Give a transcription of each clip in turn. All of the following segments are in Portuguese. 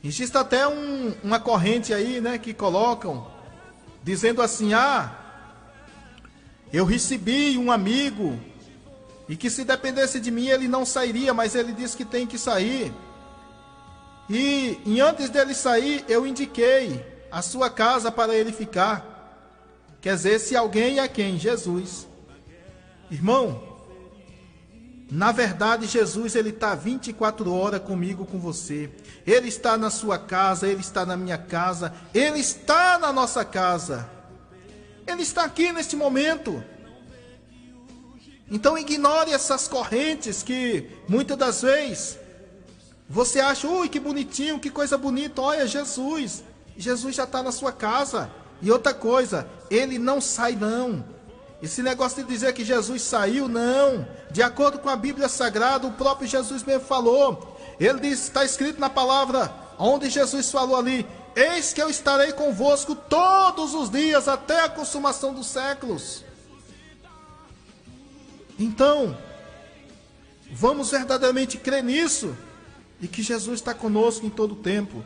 Existe até uma corrente aí, né, que colocam, dizendo assim, eu recebi um amigo, e que se dependesse de mim ele não sairia, mas ele disse que tem que sair. E antes dele sair, eu indiquei a sua casa para ele ficar. Quer dizer, se alguém é quem? Jesus. Irmão, na verdade, Jesus, ele está 24 horas comigo, com você. Ele está na sua casa, ele está na minha casa, ele está na nossa casa. Ele está aqui neste momento. Então ignore essas correntes que muitas das vezes você acha, ui, que bonitinho, que coisa bonita. Olha, Jesus já está na sua casa. E outra coisa, ele não sai não. Esse negócio de dizer que Jesus saiu, não. De acordo com a Bíblia Sagrada, o próprio Jesus mesmo falou. Ele diz, está escrito na palavra, onde Jesus falou ali, eis que eu estarei convosco todos os dias, até a consumação dos séculos. Então, vamos verdadeiramente crer nisso, e que Jesus está conosco em todo o tempo.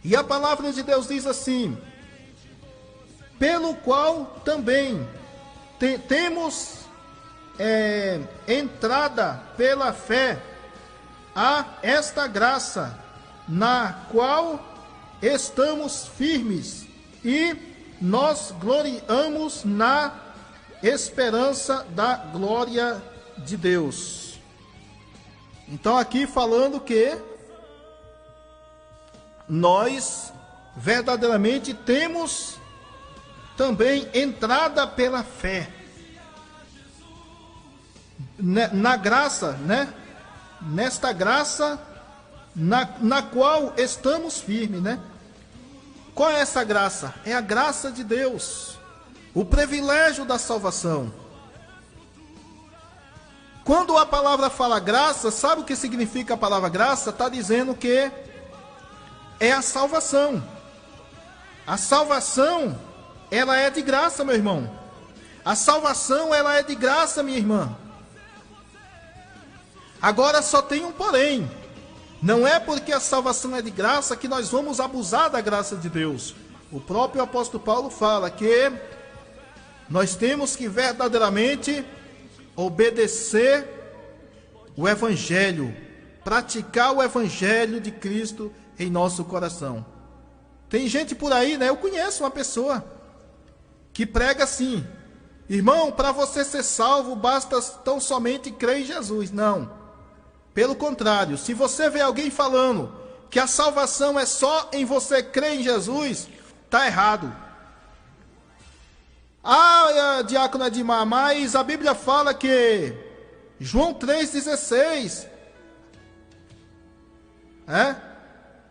E a palavra de Deus diz assim, pelo qual também temos entrada pela fé a esta graça, na qual estamos firmes, e nós gloriamos na esperança da glória de Deus. Então aqui falando que nós verdadeiramente temos também entrada pela fé na graça, né? Nesta graça na qual estamos firmes, né? Qual é essa graça? É a graça de Deus, o privilégio da salvação. Quando a palavra fala graça, sabe o que significa a palavra graça? Está dizendo que é a salvação. A salvação, ela é de graça, meu irmão. A salvação, ela é de graça, minha irmã. Agora só tem um porém. Não é porque a salvação é de graça que nós vamos abusar da graça de Deus. O próprio apóstolo Paulo fala que nós temos que verdadeiramente obedecer o Evangelho, praticar o Evangelho de Cristo em nosso coração. Tem gente por aí, né? Eu conheço uma pessoa que prega assim, irmão, para você ser salvo, basta tão somente crer em Jesus. Não. Pelo contrário, se você vê alguém falando que a salvação é só em você crer em Jesus, está errado. Diácono Edmar, mas a Bíblia fala que João 3,16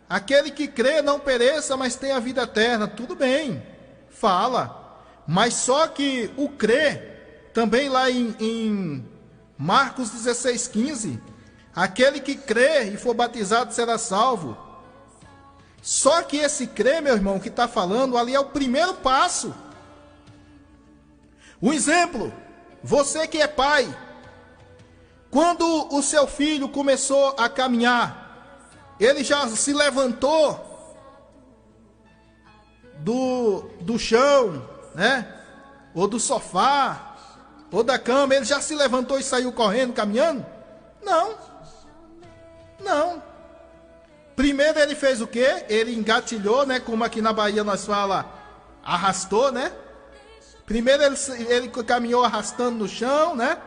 aquele que crê não pereça, mas tem a vida eterna. Tudo bem, fala, mas só que o crer, também lá em Marcos 16,15, aquele que crer e for batizado será salvo. Só que esse crer, meu irmão, que está falando ali é o primeiro passo. Um exemplo, você que é pai, quando o seu filho começou a caminhar, ele já se levantou do chão, né? Ou do sofá, ou da cama, ele já se levantou e saiu correndo, caminhando? Não. Primeiro ele fez o quê? Ele engatilhou, né? Como aqui na Bahia nós fala, arrastou, né? Primeiro ele caminhou arrastando no chão, né?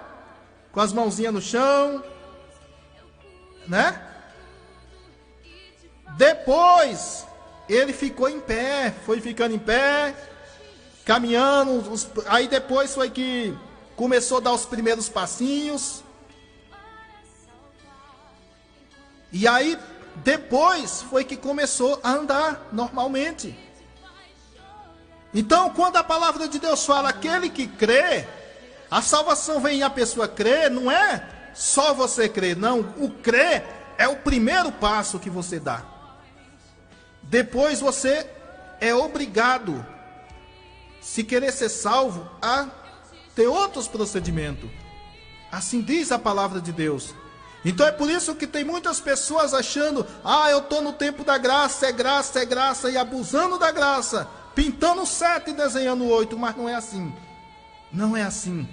Com as mãozinhas no chão, né? Depois ele ficou em pé, foi ficando em pé, caminhando. Aí depois foi que começou a dar os primeiros passinhos. E aí depois foi que começou a andar normalmente. Então, quando a palavra de Deus fala aquele que crê, a salvação vem a pessoa crer, não é só você crer, não. O crer é o primeiro passo que você dá. Depois você é obrigado, se querer ser salvo, a ter outros procedimentos. Assim diz a palavra de Deus. Então é por isso que tem muitas pessoas achando, eu estou no tempo da graça, é graça, é graça, e abusando da graça, pintando 7 e desenhando 8, mas não é assim. Não é assim.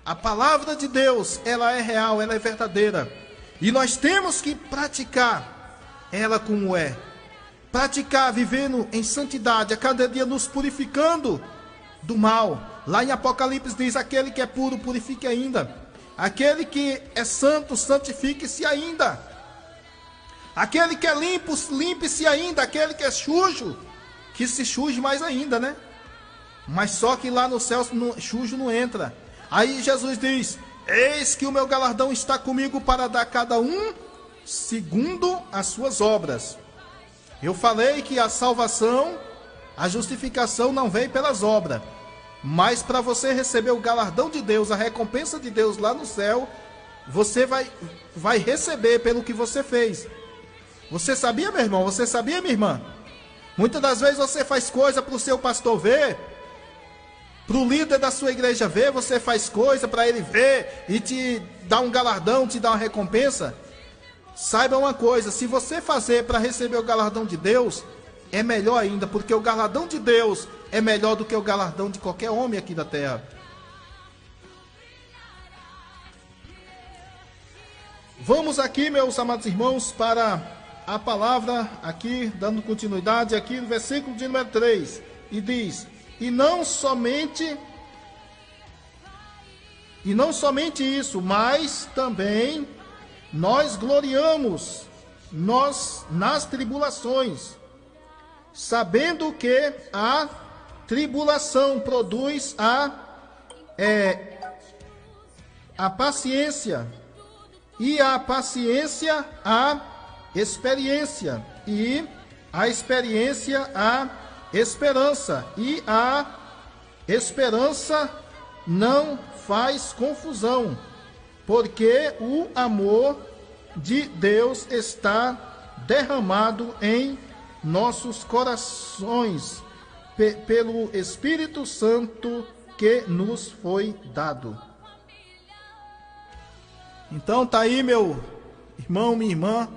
A palavra de Deus, ela é real, ela é verdadeira. E nós temos que praticar ela como é. Praticar, vivendo em santidade, a cada dia nos purificando do mal. Lá em Apocalipse diz, aquele que é puro, purifique ainda. Aquele que é santo, santifique-se ainda. Aquele que é limpo, limpe-se ainda. Aquele que é sujo, que se suje mais ainda, né? Mas só que lá no céu sujo não entra. Aí Jesus diz, eis que o meu galardão está comigo para dar a cada um segundo as suas obras. Eu falei que a salvação, a justificação não vem pelas obras. Mas para você receber o galardão de Deus, a recompensa de Deus lá no céu, você vai receber pelo que você fez. Você sabia, meu irmão? Você sabia, minha irmã? Muitas das vezes você faz coisa para o seu pastor ver, para o líder da sua igreja ver, você faz coisa para ele ver e te dar um galardão, te dar uma recompensa. Saiba uma coisa, se você fazer para receber o galardão de Deus, é melhor ainda, porque o galardão de Deus é melhor do que o galardão de qualquer homem aqui da terra. Vamos aqui, meus amados irmãos, para a palavra aqui, dando continuidade aqui no versículo de número 3. E diz, e não somente isso, mas também nós gloriamos nas tribulações, sabendo que a tribulação produz a paciência, e a paciência a experiência, e a experiência a esperança, e a esperança não faz confusão, porque o amor de Deus está derramado em nossos corações pelo Espírito Santo que nos foi dado. Então tá aí, meu irmão, minha irmã.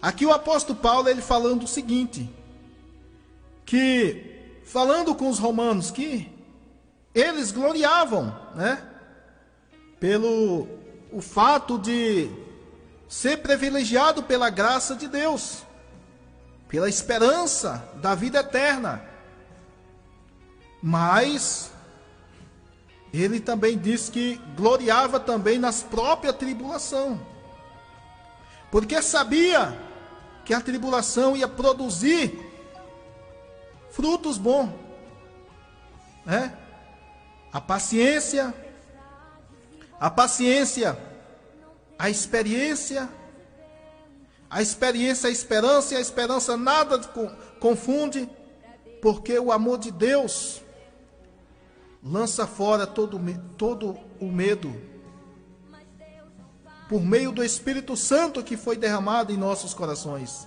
Aqui o apóstolo Paulo, ele falando o seguinte, que falando com os romanos, que eles gloriavam, né, pelo o fato de ser privilegiado pela graça de Deus, pela esperança da vida eterna. Mas ele também diz que gloriava também nas próprias tribulações, porque sabia que a tribulação ia produzir frutos bons, né? A paciência, a experiência, a esperança, e a esperança nada confunde, porque o amor de Deus lança fora todo o medo, por meio do Espírito Santo que foi derramado em nossos corações.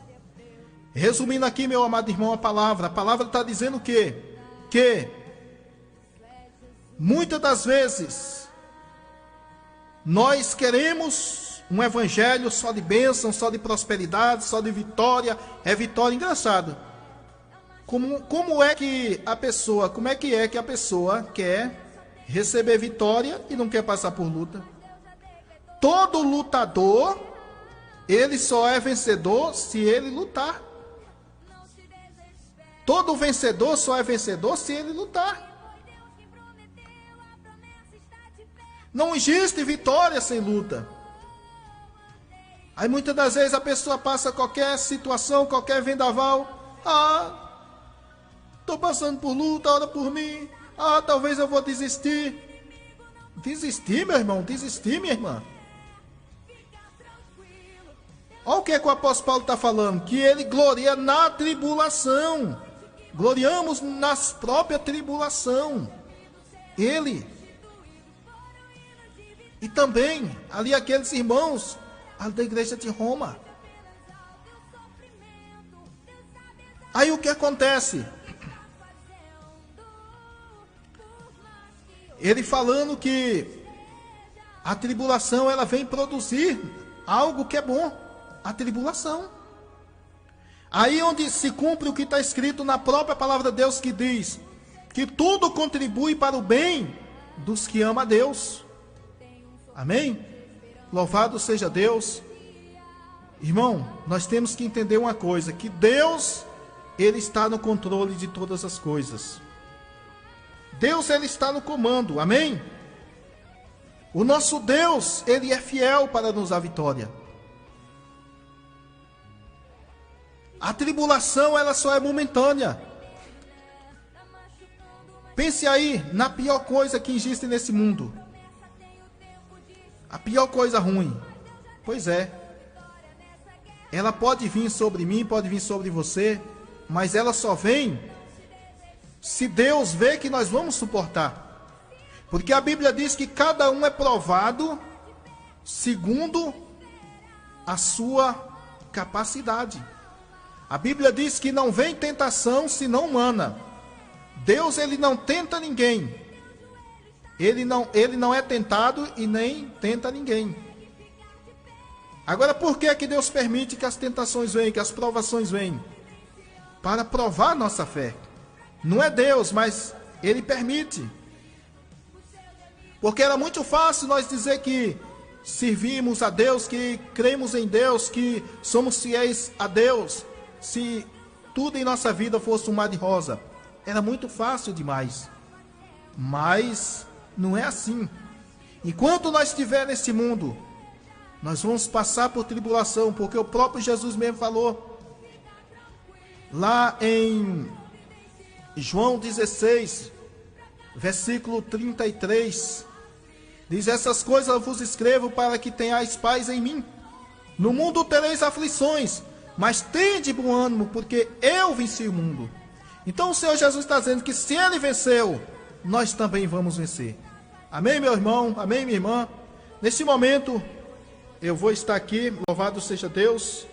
Resumindo aqui, meu amado irmão, a palavra está dizendo que muitas das vezes nós queremos um evangelho só de bênção, só de prosperidade, só de vitória. É vitória, engraçado. Como é que a pessoa quer receber vitória e não quer passar por luta? Todo lutador, ele só é vencedor se ele lutar. Todo vencedor só é vencedor se ele lutar. Não existe vitória sem luta. Aí muitas das vezes a pessoa passa qualquer situação, qualquer vendaval. Estou passando por luta, ora por mim. Talvez eu vou desistir. Desistir, meu irmão, desistir, minha irmã. Olha o que o apóstolo Paulo está falando, que ele gloria na tribulação. Gloriamos nas próprias tribulação. Ele. E também, ali aqueles irmãos da igreja de Roma. Aí o que acontece? Ele falando que a tribulação ela vem produzir algo que é bom, a tribulação. Aí onde se cumpre o que está escrito na própria palavra de Deus, que diz que tudo contribui para o bem dos que amam a Deus. Amém? Louvado seja Deus. Irmão, nós temos que entender uma coisa, que Deus, Ele está no controle de todas as coisas. Deus, Ele está no comando, amém? O nosso Deus, Ele é fiel para nos dar vitória. A tribulação, ela só é momentânea. Pense aí na pior coisa que existe nesse mundo. A pior coisa ruim. Pois é. Ela pode vir sobre mim, pode vir sobre você, mas ela só vem se Deus vê que nós vamos suportar. Porque a Bíblia diz que cada um é provado segundo a sua capacidade. A Bíblia diz que não vem tentação senão humana. Deus, Ele não tenta ninguém. Ele não é tentado e nem tenta ninguém. Agora, por que que Deus permite que as tentações venham, que as provações venham? Para provar nossa fé. Não é Deus, mas Ele permite. Porque era muito fácil nós dizer que servimos a Deus, que cremos em Deus, que somos fiéis a Deus, se tudo em nossa vida fosse um mar de rosa. Era muito fácil demais. Mas não é assim. Enquanto nós estivermos nesse mundo, nós vamos passar por tribulação, porque o próprio Jesus mesmo falou. Lá em João 16, versículo 33, diz: essas coisas eu vos escrevo para que tenhais paz em mim. No mundo tereis aflições, mas tende bom ânimo, porque eu venci o mundo. Então o Senhor Jesus está dizendo que se Ele venceu, nós também vamos vencer. Amém, meu irmão? Amém, minha irmã? Nesse momento, eu vou estar aqui, louvado seja Deus,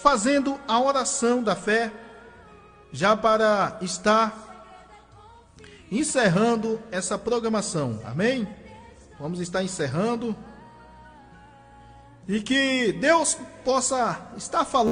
fazendo a oração da fé, já para estar encerrando essa programação. Amém? Vamos estar encerrando. E que Deus possa estar falando